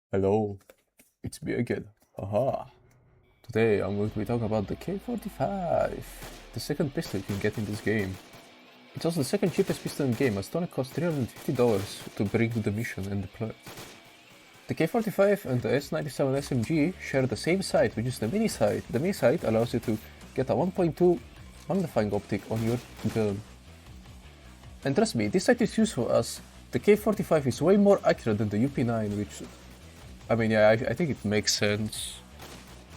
Hello, it's me again. Haha. Today I'm going to be talking about the K45, the second pistol you can get in this game. It's also the second cheapest pistol in the game, as it only costs $350 to bring to the mission and deploy. The K45 and the S97 SMG share the same sight, which is the mini sight. The mini sight allows you to get a 1.2 magnifying optic on your gun. And trust me, this sight is useful as the K45 is way more accurate than the UP9, which I mean, yeah, I think it makes sense.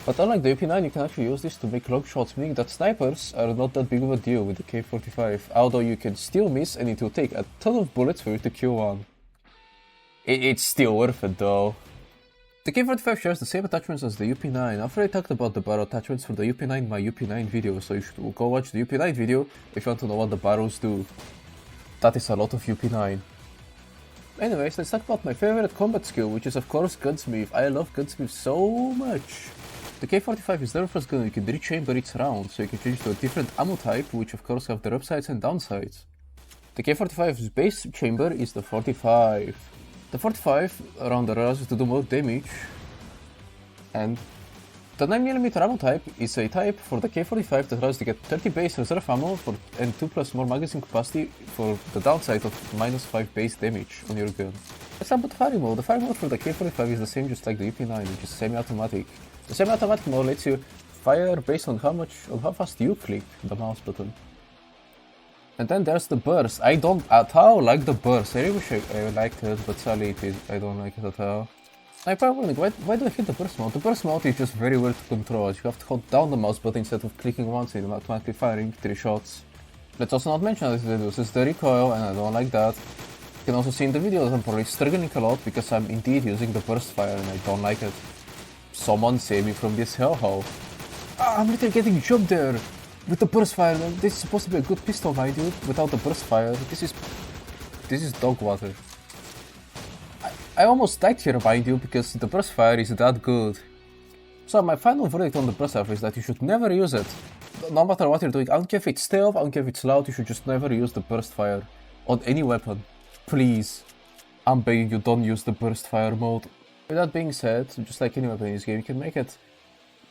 But unlike the UP9, you can actually use this to make long shots, meaning that snipers are not that big of a deal with the K45, although you can still miss and it will take a ton of bullets for you to kill one. It's still worth it though. The K45 shares the same attachments as the UP9. I've already talked about the barrel attachments for the UP9 in my UP9 video, so you should go watch the UP9 video if you want to know what the barrels do. That is a lot of UP9. Anyways, let's talk about my favorite combat skill, which is of course Gunsmith. I love Gunsmith so much. The K45 is the first gun you can rechamber its round, so you can change to a different ammo type, which of course have their upsides and downsides. The K45's base chamber is the 45. The 45 round allows you to do more damage, and the 9mm ammo type is a type for the K45 that allows you to get 30 base reserve ammo and 2 plus more magazine capacity for the downside of -5 base damage on your gun. Let's talk about the firing mode. The firing mode for the K45 is the same just like the UP9, which is semi-automatic. The semi-automatic mode lets you fire based on how fast you click the mouse button. And then there's the burst. I don't at all like the burst. I really wish I liked it, but sadly I don't like it at all. I'm probably wondering, why do I hit the burst mode? The burst mode is just very weird to control, as you have to hold down the mouse button instead of clicking once and automatically firing 3 shots. Let's also not mention that it reduces the recoil, and I don't like that. You can also see in the video that I'm probably struggling a lot because I'm indeed using the burst fire and I don't like it. Someone save me from this hellhole. I'm literally getting jumped there with the burst fire. This is supposed to be a good pistol, mind you, without the burst fire. This is dog water. I almost died here, mind you, because the burst fire is that good. So my final verdict on the burst fire is that you should never use it. No matter what you're doing, I don't care if it's stealth, I don't care if it's loud, you should just never use the burst fire on any weapon. Please. I'm begging you, don't use the burst fire mode. With that being said, just like any weapon in this game, you can make it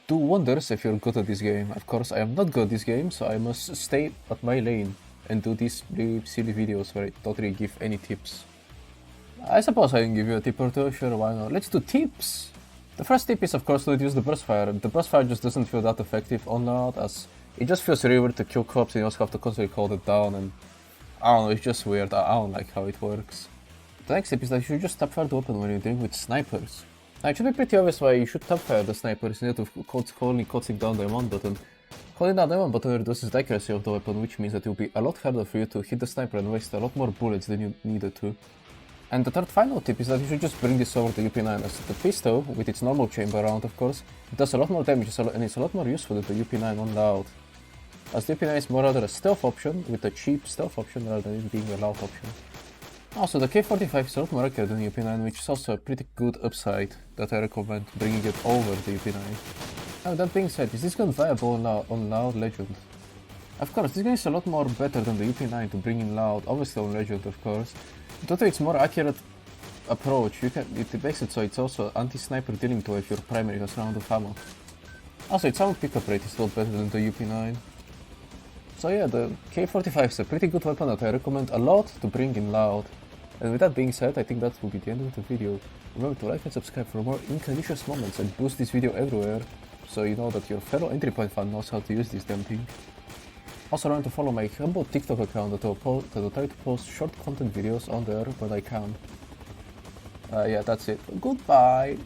do wonders if you're good at this game. Of course, I am not good at this game, so I must stay at my lane and do these really silly videos where I don't really give any tips. I suppose I can give you a tip or two, sure, why not? Let's do tips! The first tip is of course not use the burst fire. The burst fire just doesn't feel that effective on that, as it just feels really weird to kill cops and you also have to constantly hold it down, and I don't know, it's just weird. I don't like how it works. The next tip is that you should just tap fire the weapon when you're dealing with snipers. Now it should be pretty obvious why you should tap fire the snipers instead of holding down the M1 button. Holding down the M1 button reduces the accuracy of the weapon, which means that it will be a lot harder for you to hit the sniper and waste a lot more bullets than you needed to. And the third final tip is that you should just bring this over to UP9, as the pistol, with its normal chamber round of course, it does a lot more damage and it's a lot more useful than the UP9 on loud. As the UP9 is more rather a stealth option, with a cheap stealth option rather than it being a loud option. Also, the K45 is a lot more accurate than the UP9, which is also a pretty good upside that I recommend bringing it over the UP9. Now that being said, is this gun viable on loud Legend? Of course, this gun is a lot more better than the UP9 to bring in loud, obviously on Legend of course. Due to its more accurate approach, it makes it so it's also anti-sniper dealing tool if your primary has round of ammo. Also, its sound pickup rate is a lot better than the UP9. So yeah, the K45 is a pretty good weapon that I recommend a lot to bring in loud. And with that being said, I think that will be the end of the video. Remember to like and subscribe for more inconspicuous moments and boost this video everywhere, so you know that your fellow entry point fan knows how to use this damn thing. Also remember to follow my humble TikTok account that will try to post short content videos on there when I can. Yeah, that's it. Goodbye!